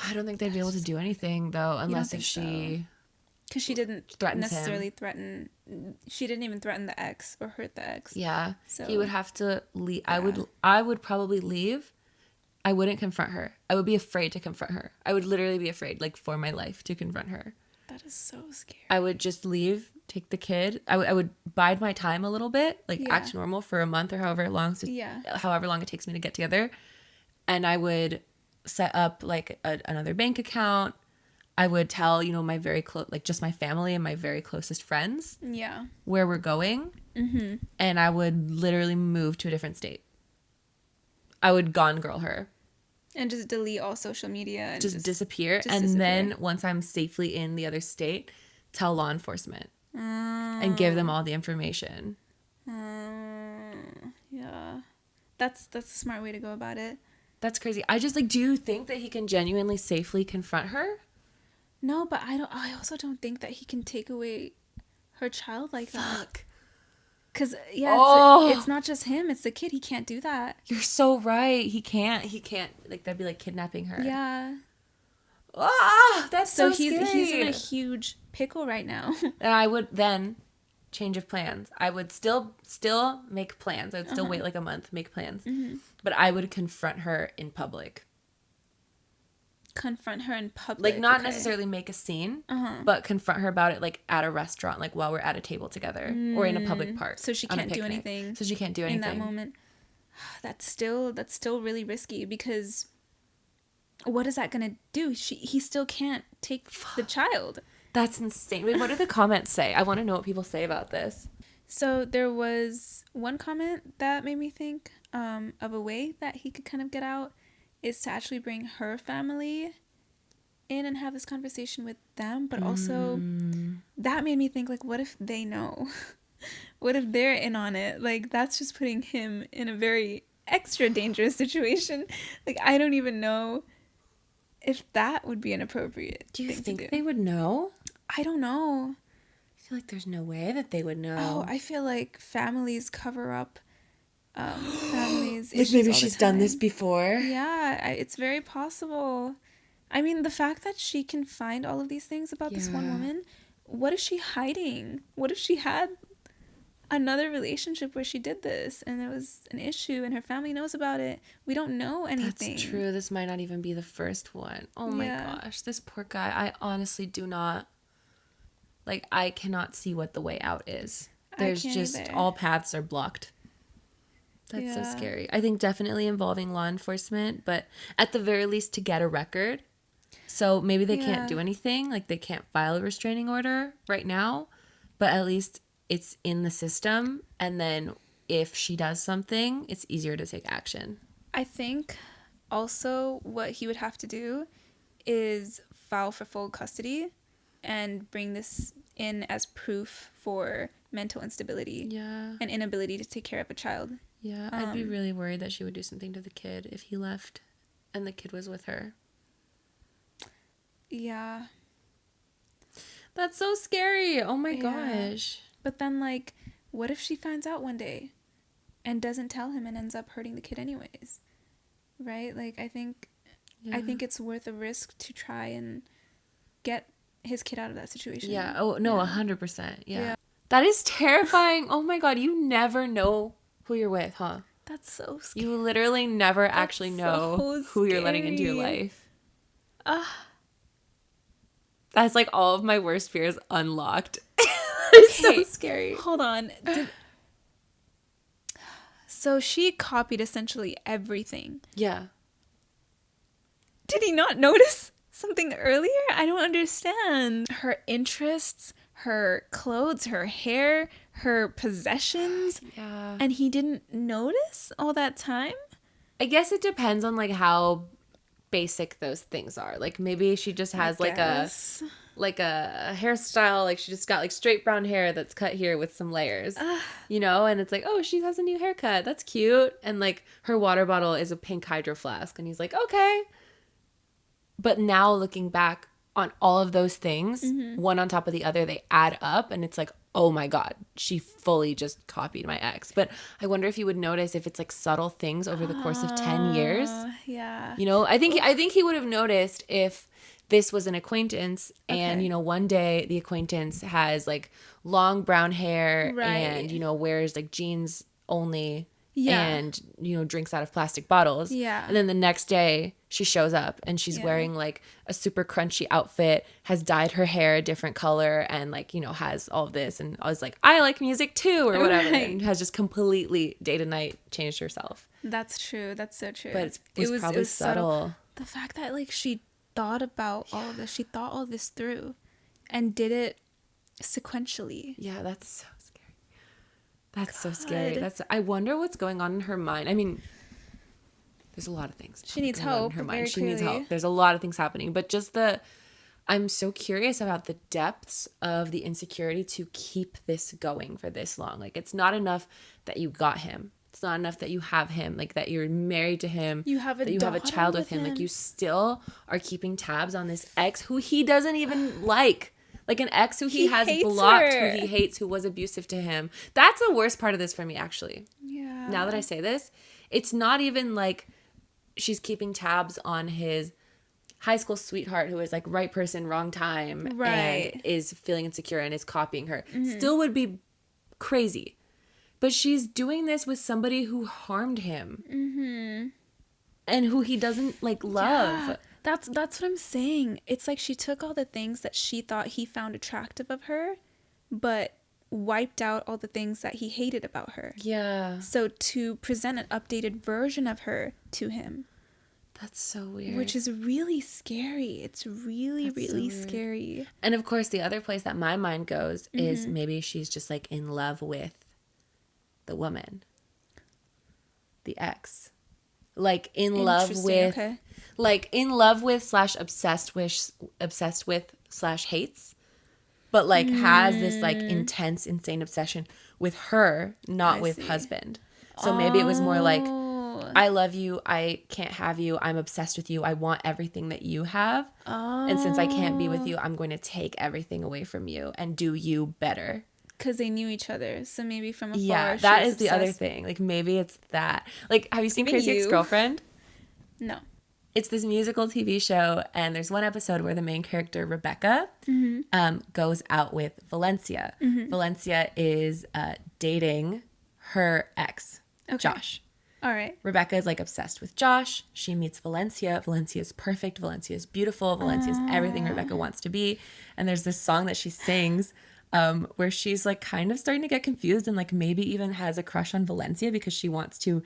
I don't think they'd be able to do anything, though, unless if she... Because she didn't necessarily threaten. She didn't even threaten the ex or hurt the ex. Yeah. So he would have to leave. Yeah. I would probably leave. I wouldn't confront her. I would be afraid to confront her. I would literally be afraid, like, for my life to confront her. That is so scary. I would just leave, take the kid. I would bide my time a little bit, like, act normal for a month or however long it takes me to get together. And I would set up, like, another bank account. I would tell, my very close, like, just my family and my very closest friends where we're going. Mm-hmm. And I would literally move to a different state. I would Gone Girl her. And just delete all social media. And just disappear. Just and disappear. Then once I'm safely in the other state, tell law enforcement. And give them all the information. Yeah. That's a smart way to go about it. That's crazy. I just, like, do you think that he can genuinely safely confront her? No, but I also don't think that he can take away her child like that. Fuck. Because, it's not just him. It's the kid. He can't do that. You're so right. He can't. Like, that'd be like kidnapping her. Yeah. Ah, that's so scary. He's in a huge pickle right now. And I would then change of plans. I would still make plans. I would still wait like a month, make plans. Mm-hmm. But I would confront her in public. Confront her in public? Like, not necessarily make a scene, but confront her about it, like, at a restaurant, like, while we're at a table together, or in a public park. So she can't do anything. So she can't do anything. In that moment. That's still really risky, because what is that going to do? He still can't take the child. That's insane. Wait, what do the comments say? I want to know what people say about this. So there was one comment that made me think of a way that he could kind of get out is to actually bring her family in and have this conversation with them. But also that made me think, like, what if they know? What if they're in on it? Like, that's just putting him in a very extra dangerous situation. Like, I don't even know if that would be an appropriate Do you thing think to do. they would know? I don't know. I feel like there's no way that they would know. Oh, I feel like families cover up families. Like, maybe she's done this before. Yeah, it's very possible. I mean, the fact that she can find all of these things about this one woman, what is she hiding? What if she had another relationship where she did this and there was an issue and her family knows about it? We don't know anything. That's true. This might not even be the first one. Oh my gosh, this poor guy. I honestly do not, like, I cannot see what the way out is. There's just either. All paths are blocked. That's so scary. I think definitely involving law enforcement, but at the very least to get a record. So maybe they can't do anything, like they can't file a restraining order right now, but at least it's in the system. And then if she does something, it's easier to take action. I think also what he would have to do is file for full custody and bring this in as proof for mental instability and inability to take care of a child. Yeah, I'd be really worried that she would do something to the kid if he left and the kid was with her. Yeah. That's so scary. Oh my gosh. But then, like, what if she finds out one day and doesn't tell him and ends up hurting the kid anyways? Right? Like, I think it's worth a risk to try and get his kid out of that situation. Yeah. Oh, no, 100%. Yeah. That is terrifying. Oh my God. You never know who you're with, huh? That's so scary. You literally never actually know who you're letting into your life. That's like all of my worst fears unlocked. It's so scary. Hold on. So she copied essentially everything. Yeah. Did he not notice something earlier? I don't understand. Her interests, her clothes, her hair, her possessions. Yeah. And he didn't notice all that time? I guess it depends on like how basic those things are. Like maybe she just has like a hairstyle, like she just got like straight brown hair that's cut here with some layers. You know, and it's like, oh, she has a new haircut. That's cute. And like her water bottle is a pink hydro flask and he's like, okay. But now looking back on all of those things, one on top of the other, they add up and it's like, oh my God, she fully just copied my ex. But I wonder if you would notice if it's like subtle things over the course of 10 years. Yeah. You know, I think he would have noticed if this was an acquaintance and, you know, one day the acquaintance has like long brown hair and, you know, wears like jeans only and, you know, drinks out of plastic bottles. Yeah. And then the next day she shows up and she's wearing like a super crunchy outfit, has dyed her hair a different color and like, you know, has all of this. And I was like, I like music too or whatever. And has just completely day to night changed herself. That's true. That's so true. But it was probably subtle. The fact that like she thought about all of this, she thought all this through and did it sequentially. Yeah, that's so scary. That's so scary. I wonder what's going on in her mind. I mean, there's a lot of things. She needs help. In her mind. Very She needs help. There's a lot of things happening, but just I'm so curious about the depths of the insecurity to keep this going for this long. Like, it's not enough that you got him. It's not enough that you have him, like that you're married to him, you have a child with him. Like you still are keeping tabs on this ex who he doesn't even like an ex who he has blocked, who he hates, who was abusive to him. That's the worst part of this for me, actually. Yeah. Now that I say this, it's not even like she's keeping tabs on his high school sweetheart who is like right person, wrong time, and is feeling insecure and is copying her. Still would be crazy. But she's doing this with somebody who harmed him and who he doesn't like love. Yeah, that's what I'm saying. It's like she took all the things that she thought he found attractive of her, but wiped out all the things that he hated about her. Yeah. So to present an updated version of her to him. That's so weird. Which is really scary. It's really, really scary. And of course, the other place that my mind goes is maybe she's just like in love with the woman, the ex, like in love with, like in love with / obsessed with / hates, but like has this like intense, insane obsession with her, not with husband. So maybe it was more like, I love you, I can't have you, I'm obsessed with you, I want everything that you have, and since I can't be with you, I'm going to take everything away from you and do you better. Because they knew each other, so maybe from afar. Yeah, that is the other thing. Like, maybe it's that. Like, have you seen Crazy Ex-Girlfriend? No. It's this musical TV show, and there's one episode where the main character, Rebecca, goes out with Valencia. Valencia is dating her ex, Josh. All right. Rebecca is, like, obsessed with Josh. She meets Valencia. Valencia is perfect. Valencia is beautiful. Valencia is everything Rebecca wants to be. And there's this song that she sings where she's like kind of starting to get confused and like maybe even has a crush on Valencia because she wants to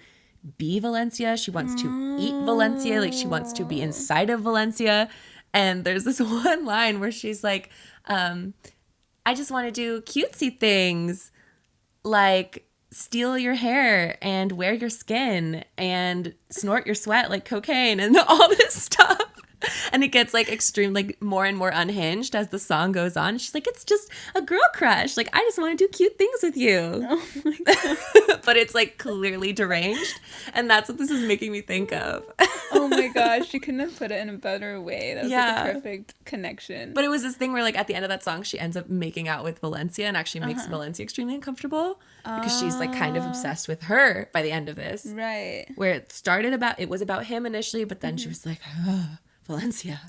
be Valencia. She wants to eat Valencia. Like she wants to be inside of Valencia. And there's this one line where she's like, I just want to do cutesy things like steal your hair and wear your skin and snort your sweat like cocaine and all this stuff. And it gets like extreme, like more and more unhinged as the song goes on. She's like, it's just a girl crush. Like, I just want to do cute things with you. Oh my God. But it's like clearly deranged. And that's what this is making me think of. Oh my gosh, you couldn't have put it in a better way. That was like Yeah. a perfect connection. But it was this thing where like at the end of that song, she ends up making out with Valencia and actually makes Valencia extremely uncomfortable because she's like kind of obsessed with her by the end of this. Right. Where it was about him initially, but then she was like, Valencia.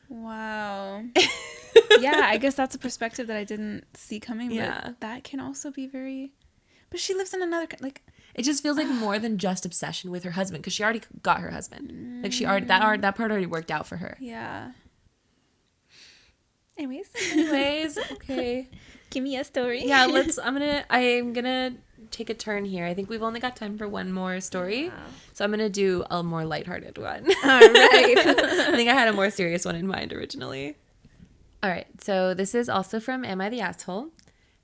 Wow. Yeah, I guess that's a perspective that I didn't see coming. Yeah. But that can also be very... But she lives in another... Like, It just feels like more than just obsession with her husband because she already got her husband. Like she already that part already worked out for her. yeah. Anyways, Okay. give me a story. Yeah, I'm gonna take a turn here. I think we've only got time for one more story. Yeah. So I'm gonna do a more lighthearted one. All right. I think I had a more serious one in mind originally. All right, so this is also from Am I the Asshole?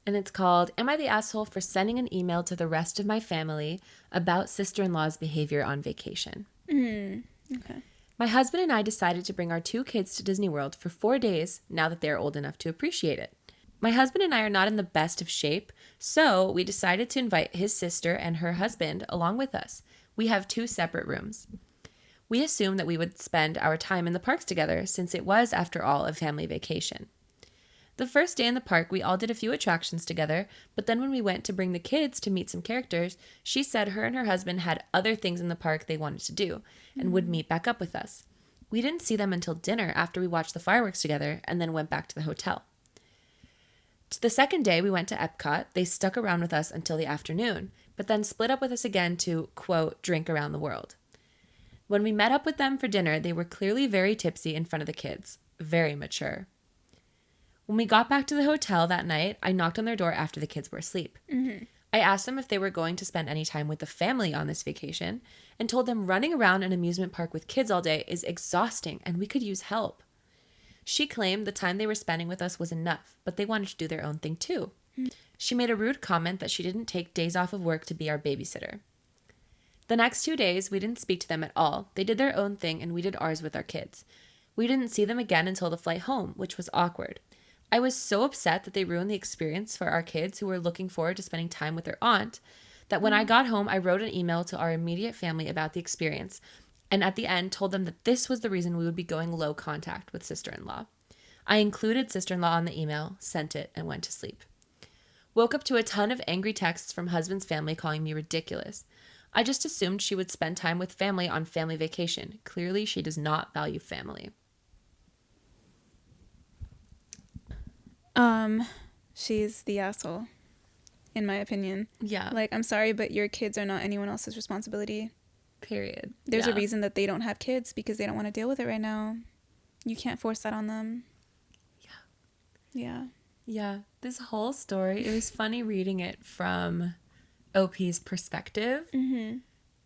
And it's called, Am I the Asshole for Sending an Email to the Rest of My Family About Sister-in-Law's Behavior on Vacation? Okay. My husband and I decided to bring our 2 kids to Disney World for 4 days now that they're old enough to appreciate it. My husband and I are not in the best of shape, so we decided to invite his sister and her husband along with us. We have 2 separate rooms. We assumed that we would spend our time in the parks together since it was, after all, a family vacation. The first day in the park, we all did a few attractions together, but then when we went to bring the kids to meet some characters, she said her and her husband had other things in the park they wanted to do and would meet back up with us. We didn't see them until dinner after we watched the fireworks together and then went back to the hotel. The second day we went to Epcot, they stuck around with us until the afternoon, but then split up with us again to, quote, drink around the world. When we met up with them for dinner, they were clearly very tipsy in front of the kids, very mature. When we got back to the hotel that night, I knocked on their door after the kids were asleep. I asked them if they were going to spend any time with the family on this vacation and told them running around an amusement park with kids all day is exhausting and we could use help. She claimed the time they were spending with us was enough, but they wanted to do their own thing too. She made a rude comment that she didn't take days off of work to be our babysitter. The next 2 days, we didn't speak to them at all. They did their own thing and we did ours with our kids. We didn't see them again until the flight home, which was awkward. I was so upset that they ruined the experience for our kids who were looking forward to spending time with their aunt that when I got home, I wrote an email to our immediate family about the experience and at the end told them that this was the reason we would be going low contact with sister-in-law. I included sister-in-law on the email, sent it, and went to sleep. Woke up to a ton of angry texts from husband's family calling me ridiculous. I just assumed she would spend time with family on family vacation. Clearly, she does not value family. She's the asshole, in my opinion. Yeah. Like, I'm sorry, but your kids are not anyone else's responsibility. Period. There's a reason that they don't have kids because they don't want to deal with it right now. You can't force that on them. Yeah. Yeah. This whole story, it was funny reading it from OP's perspective. Mm-hmm.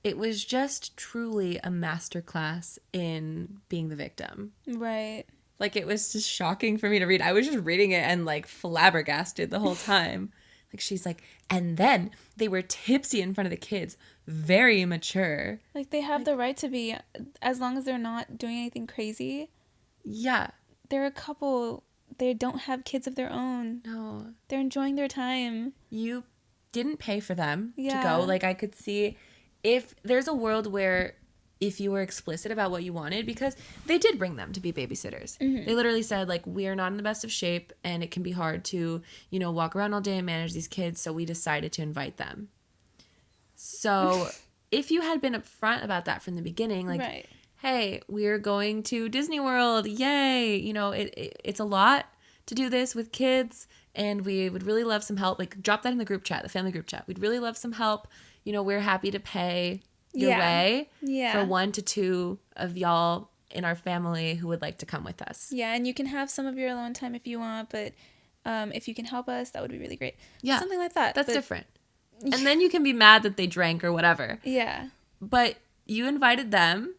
It was just truly a masterclass in being the victim. Right. Like, it was just shocking for me to read. I was just reading it and, like, flabbergasted the whole time. Like, she's like, and then they were tipsy in front of the kids. Very mature. Like, they have the right to be, as long as they're not doing anything crazy. Yeah. They're a couple. They don't have kids of their own. No. They're enjoying their time. You didn't pay for them to Yeah. go. Like, I could see if there's a world where if you were explicit about what you wanted, because they did bring them to be babysitters. Mm-hmm. They literally said, like, we are not in the best of shape and it can be hard to, you know, walk around all day and manage these kids. So we decided to invite them. So if you had been upfront about that from the beginning, like, Right. hey, we're going to Disney World. Yay. You know, it's a lot to do this with kids and we would really love some help. Like, drop that in the group chat, the family group chat. We'd really love some help. You know, we're happy to pay your way for 1 to 2 of y'all in our family who would like to come with us. Yeah, and you can have some of your alone time if you want, but if you can help us, that would be really great. Yeah. Something like that. That's different. And then you can be mad that they drank or whatever. Yeah. But you invited them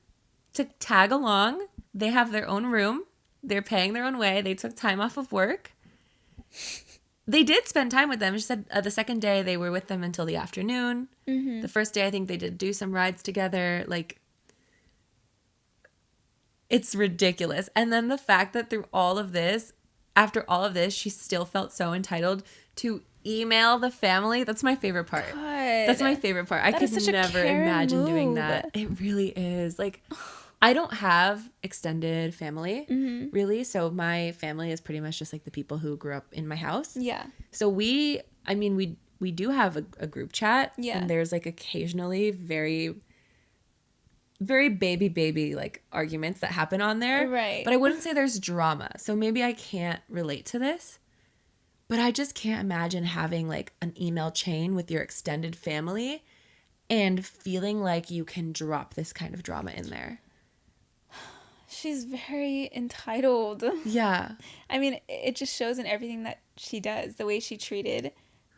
to tag along. They have their own room. They're paying their own way. They took time off of work. They did spend time with them. She said the second day they were with them until the afternoon. Mm-hmm. The first day I think they did do some rides together. Like, It's ridiculous. And then the fact that through all of this, after all of this, she still felt so entitled to email the family. That's my favorite part. God. That's my favorite part. I That could is such a never Karen imagine doing move. that. It really is. Like, I don't have extended family, really. So my family is pretty much just like the people who grew up in my house. Yeah. So we do have a group chat. Yeah. And there's like occasionally very baby like arguments that happen on there. Right. But I wouldn't say there's drama. So maybe I can't relate to this. But I just can't imagine having like an email chain with your extended family and feeling like you can drop this kind of drama in there. She's very entitled. Yeah. I mean, it just shows in everything that she does, the way she treated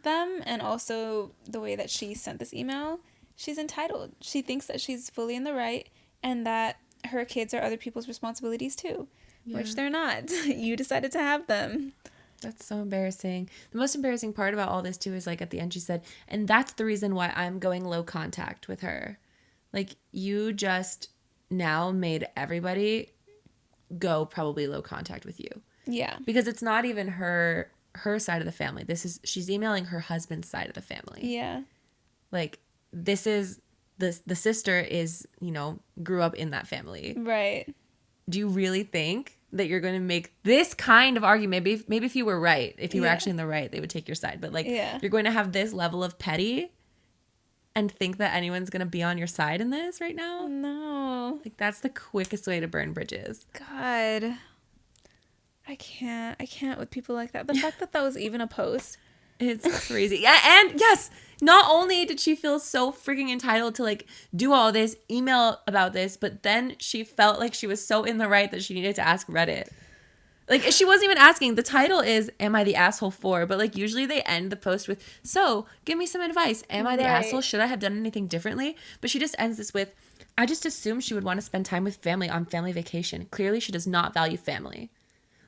them, and also the way that she sent this email. She's entitled. She thinks that she's fully in the right and that her kids are other people's responsibilities too, which they're not. You decided to have them. That's so embarrassing. The most embarrassing part about all this too is like at the end she said, and that's the reason why I'm going low contact with her. Like, you just now made everybody go probably low contact with you. Yeah. Because it's not even her side of the family. She's emailing her husband's side of the family. Yeah. Like, this is the sister is, grew up in that family. Right. Do you really think that you're going to make this kind of argument? Maybe if you were right, if you were actually in the right, they would take your side. But like, you're going to have this level of petty and think that anyone's going to be on your side in this right now? No. Like, that's the quickest way to burn bridges. God. I can't with people like that. The fact that was even a post. It's crazy. Yeah, and yes, not only did she feel so freaking entitled to like do all this, email about this, but then she felt like she was so in the right that she needed to ask Reddit. Like, she wasn't even asking. The title is, Am I the Asshole For? But like, usually they end the post with, so give me some advice. Am I the asshole? Should I have done anything differently? But she just ends this with, I just assumed she would want to spend time with family on family vacation. Clearly she does not value family.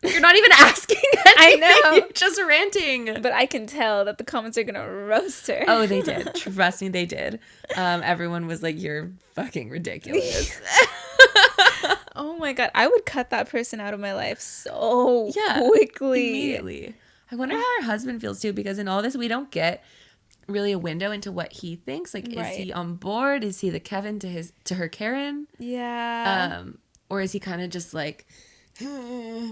You're not even asking anything. I know. You're just ranting. But I can tell that the comments are going to roast her. Oh, they did. Trust me, they did. Everyone was like, you're fucking ridiculous. Oh my God. I would cut that person out of my life so quickly. Immediately. I wonder how her husband feels too, because in all this, we don't get really a window into what he thinks. Like, is he on board? Is he the Kevin to her Karen? Yeah. Or is he kind of just like,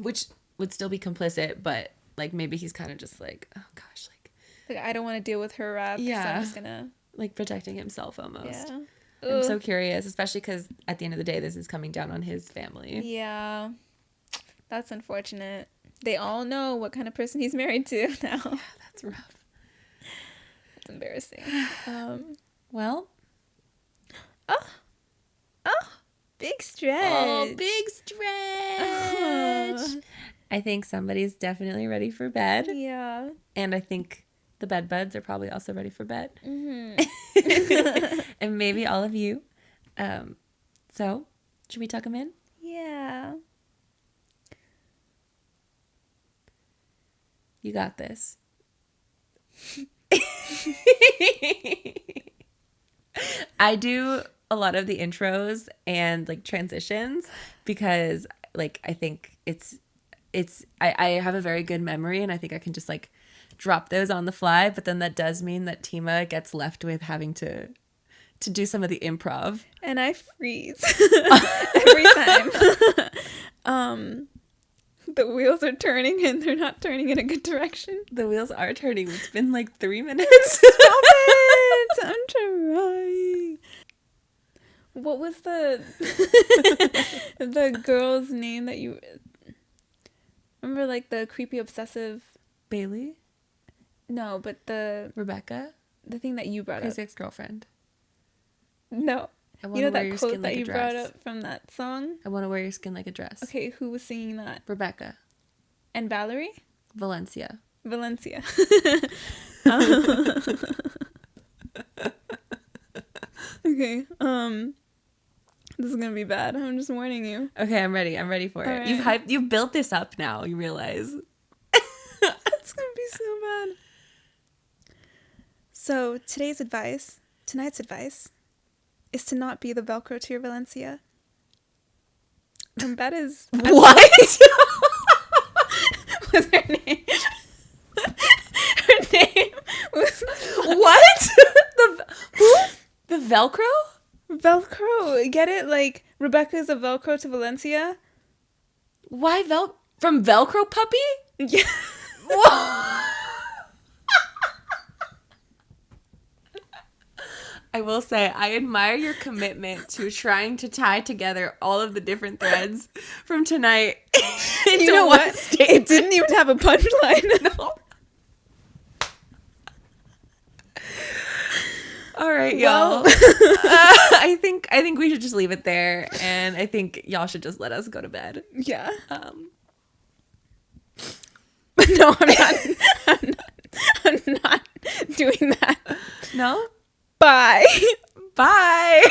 which would still be complicit, but like maybe he's kind of just like, oh gosh, like I don't want to deal with her rap. Yeah. So I'm just gonna like protecting himself almost. Yeah. I'm so curious, especially because at the end of the day, this is coming down on his family. Yeah. That's unfortunate. They all know what kind of person he's married to now. Yeah, that's rough. It's embarrassing. Well. Big stretch. Oh, big stretch. I think somebody's definitely ready for bed. Yeah. And I think the bed buds are probably also ready for bed. Mm-hmm. And maybe all of you. So, should we tuck them in? Yeah. You got this. I do a lot of the intros and like transitions because like I think I have a very good memory and I think I can just like drop those on the fly, but then that does mean that Tima gets left with having to do some of the improv. And I freeze every time. The wheels are turning and they're not turning in a good direction. The wheels are turning. It's been like 3 minutes. Stop it! I'm trying. What was the girl's name that you remember? Like the creepy obsessive Bailey? No, but the Rebecca? the thing that you brought His up. ex-girlfriend. No. I You want know to wear that your quote skin that like a you brought dress. up from that song? I want to wear your skin like a dress. Okay, who was singing that? Rebecca. And Valerie? Valencia. Valencia. Okay. This is gonna be bad. I'm just warning you. Okay, I'm ready. I'm ready for it. All right. You've built this up now, you realize. It's gonna be so bad. So tonight's advice, is to not be the Velcro to your Valencia. That is What? was her name. Her name was What? Who? The Velcro? Velcro. Get it? Like Rebecca's a Velcro to Valencia. Why from Velcro puppy? Yeah. I will say, I admire your commitment to trying to tie together all of the different threads from tonight into You know one what? statement. It didn't even have a punchline. No. All right, y'all. Well. I think we should just leave it there, and I think y'all should just let us go to bed. Yeah. No, I'm not doing that. No? Bye. Bye.